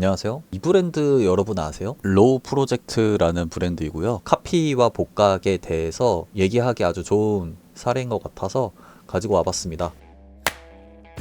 안녕하세요. 이 브랜드 여러분 아세요? 로우 프로젝트라는 브랜드이고요. 카피와 복각에 대해서 얘기하기 아주 좋은 사례인 것 같아서 가지고 와봤습니다.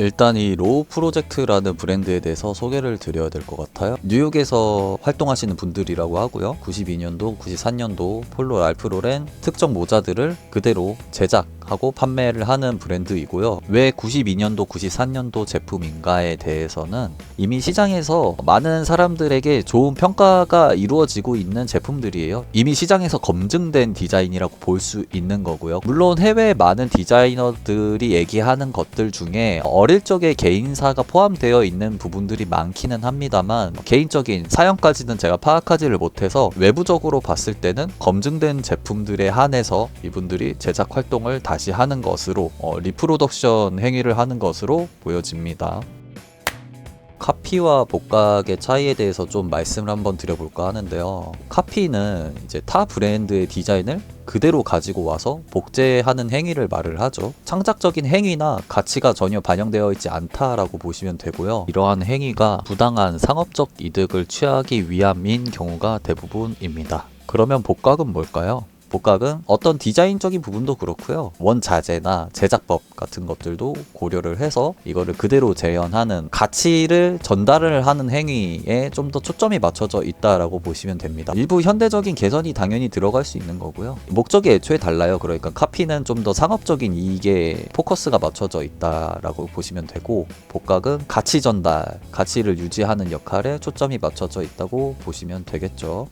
일단 이 로우 프로젝트라는 브랜드에 대해서 소개를 드려야 될 것 같아요. 뉴욕에서 활동하시는 분들이라고 하고요. 92년도, 93년도 폴로 랄프 로렌 특정 모자들을 그대로 제작하고 판매를 하는 브랜드이고요. 왜 92년도, 93년도 제품인가에 대해서는 이미 시장에서 많은 사람들에게 좋은 평가가 이루어지고 있는 제품들이에요. 이미 시장에서 검증된 디자인이라고 볼 수 있는 거고요. 물론 해외 많은 디자이너들이 얘기하는 것들 중에 어릴 적에 개인사가 포함되어 있는 부분들이 많기는 합니다만 개인적인 사연까지는 제가 파악하지를 못해서 외부적으로 봤을 때는 검증된 제품들에 한해서 이분들이 제작 활동을 다시 하는 것으로 리프로덕션 행위를 하는 것으로 보여집니다. 카피와 복각의 차이에 대해서 좀 말씀을 한번 드려볼까 하는데요. 카피는 이제 타 브랜드의 디자인을 그대로 가지고 와서 복제하는 행위를 말을 하죠. 창작적인 행위나 가치가 전혀 반영되어 있지 않다라고 보시면 되고요. 이러한 행위가 부당한 상업적 이득을 취하기 위함인 경우가 대부분입니다. 그러면 복각은 뭘까요? 복각은 어떤 디자인적인 부분도 그렇고요. 원자재나 제작법 같은 것들도 고려를 해서 이거를 그대로 재현하는 가치를 전달을 하는 행위에 좀 더 초점이 맞춰져 있다라고 보시면 됩니다. 일부 현대적인 개선이 당연히 들어갈 수 있는 거고요. 목적이 애초에 달라요. 그러니까 카피는 좀 더 상업적인 이익에 포커스가 맞춰져 있다라고 보시면 되고 복각은 가치 전달, 가치를 유지하는 역할에 초점이 맞춰져 있다고 보시면 되겠죠.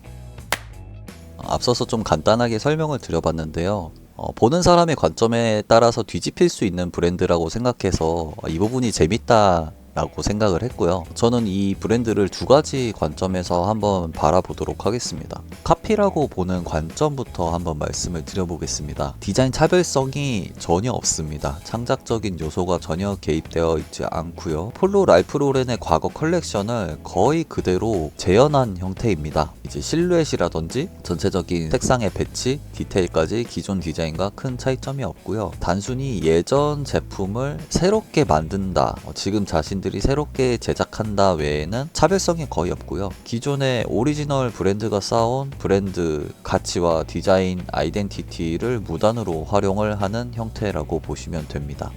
앞서서 좀 간단하게 설명을 드려봤는데요. 보는 사람의 관점에 따라서 뒤집힐 수 있는 브랜드라고 생각해서 이 부분이 재밌다 라고 생각을 했고요. 저는 이 브랜드를 두 가지 관점에서 한번 바라보도록 하겠습니다. 카피라고 보는 관점부터 한번 말씀을 드려보겠습니다. 디자인 차별성이 전혀 없습니다. 창작적인 요소가 전혀 개입되어 있지 않고요. 폴로 랄프 로렌의 과거 컬렉션을 거의 그대로 재현한 형태입니다. 이제 실루엣이라든지 전체적인 색상의 배치, 디테일까지 기존 디자인과 큰 차이점이 없고요. 단순히 예전 제품을 새롭게 만든다, 지금 자신들이 새롭게 제작한다 외에는 차별성이 거의 없고요. 기존의 오리지널 브랜드가 쌓아온 브랜드 가치와 디자인 아이덴티티를 무단으로 활용을 하는 형태라고 보시면 됩니다.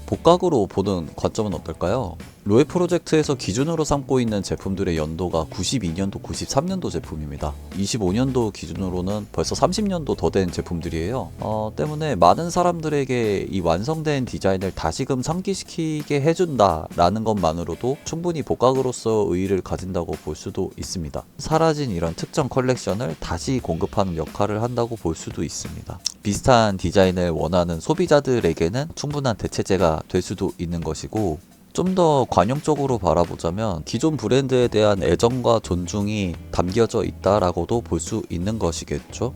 복각으로 보는 관점은 어떨까요? 로에 프로젝트에서 기준으로 삼고 있는 제품들의 연도가 92년도, 93년도 제품입니다. 25년도 기준으로는 벌써 30년도 더 된 제품들이에요. 때문에 많은 사람들에게 이 완성된 디자인을 다시금 상기시키게 해준다라는 것만으로도 충분히 복각으로서 의의를 가진다고 볼 수도 있습니다. 사라진 이런 특정 컬렉션을 다시 공급하는 역할을 한다고 볼 수도 있습니다. 비슷한 디자인을 원하는 소비자들에게는 충분한 대체제가 될 수도 있는 것이고, 좀 더 관용적으로 바라보자면 기존 브랜드에 대한 애정과 존중이 담겨져 있다라고도 볼 수 있는 것이겠죠.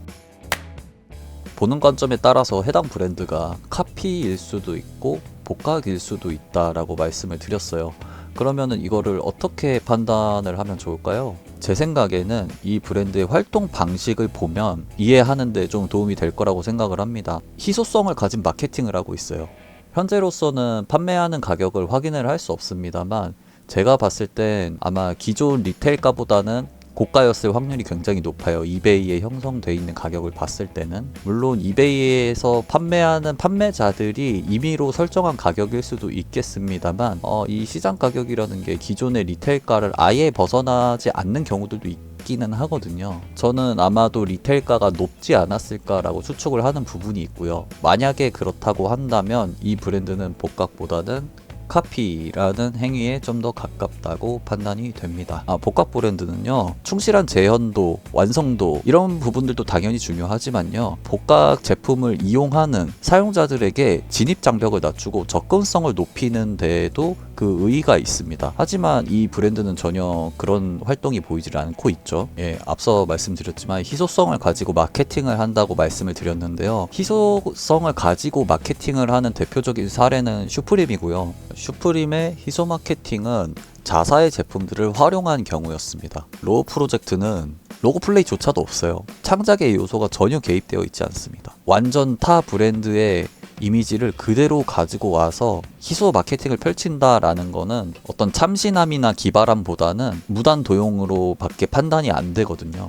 보는 관점에 따라서 해당 브랜드가 카피일 수도 있고 복각일 수도 있다라고 말씀을 드렸어요. 그러면은 이거를 어떻게 판단을 하면 좋을까요? 제 생각에는 이 브랜드의 활동 방식을 보면 이해하는 데 좀 도움이 될 거라고 생각을 합니다. 희소성을 가진 마케팅을 하고 있어요. 현재로서는 판매하는 가격을 확인을 할 수 없습니다만 제가 봤을 땐 아마 기존 리테일가보다는 고가였을 확률이 굉장히 높아요. 이베이에 형성되어 있는 가격을 봤을 때는. 물론 이베이에서 판매하는 판매자들이 임의로 설정한 가격일 수도 있겠습니다만 이 시장 가격이라는 게 기존의 리테일가를 아예 벗어나지 않는 경우들도 있기는 하거든요. 저는 아마도 리테일가가 높지 않았을까라고 추측을 하는 부분이 있고요. 만약에 그렇다고 한다면 이 브랜드는 복각보다는 카피라는 행위에 좀 더 가깝다고 판단이 됩니다. 복각 브랜드는요, 충실한 재현도, 완성도 이런 부분들도 당연히 중요하지만요, 복각 제품을 이용하는 사용자들에게 진입 장벽을 낮추고 접근성을 높이는 데에도 그 의의가 있습니다. 하지만 이 브랜드는 전혀 그런 활동이 보이질 않고 있죠. 앞서 말씀드렸지만 희소성을 가지고 마케팅을 한다고 말씀을 드렸는데요. 희소성을 가지고 마케팅을 하는 대표적인 사례는 슈프림이고요. 슈프림의 희소 마케팅은 자사의 제품들을 활용한 경우였습니다. 로우 프로젝트는 로고 플레이조차도 없어요. 창작의 요소가 전혀 개입되어 있지 않습니다. 완전 타 브랜드의 이미지를 그대로 가지고 와서 희소 마케팅을 펼친다라는 거는 어떤 참신함이나 기발함보다는 무단 도용으로 밖에 판단이 안 되거든요.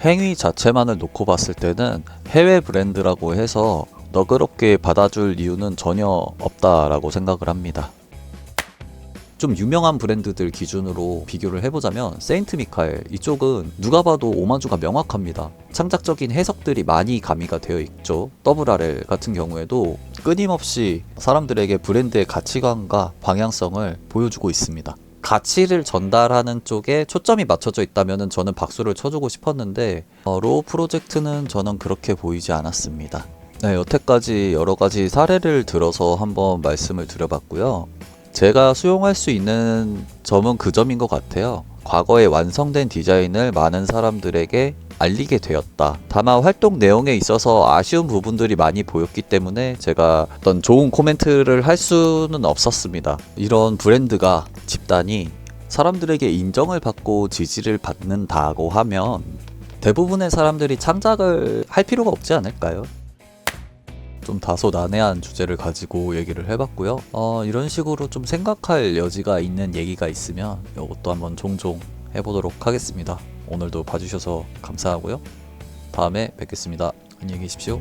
행위 자체만을 놓고 봤을 때는 해외 브랜드라고 해서 너그럽게 받아줄 이유는 전혀 없다라고 생각을 합니다. 좀 유명한 브랜드들 기준으로 비교를 해보자면 세인트 미카엘, 이쪽은 누가 봐도 오마주가 명확합니다. 창작적인 해석들이 많이 가미가 되어 있죠. WRL 같은 경우에도 끊임없이 사람들에게 브랜드의 가치관과 방향성을 보여주고 있습니다. 가치를 전달하는 쪽에 초점이 맞춰져 있다면 저는 박수를 쳐주고 싶었는데 로우 프로젝트는 저는 그렇게 보이지 않았습니다. 네, 여태까지 여러 가지 사례를 들어서 한번 말씀을 드려봤고요. 제가 수용할 수 있는 점은 그 점인 것 같아요. 과거에 완성된 디자인을 많은 사람들에게 알리게 되었다. 다만 활동 내용에 있어서 아쉬운 부분들이 많이 보였기 때문에 제가 어떤 좋은 코멘트를 할 수는 없었습니다. 이런 브랜드가, 집단이 사람들에게 인정을 받고 지지를 받는다고 하면 대부분의 사람들이 창작을 할 필요가 없지 않을까요? 좀 다소 난해한 주제를 가지고 얘기를 해봤고요. 이런 식으로 좀 생각할 여지가 있는 얘기가 있으면 이것도 한번 종종 해보도록 하겠습니다. 오늘도 봐주셔서 감사하고요. 다음에 뵙겠습니다. 안녕히 계십시오.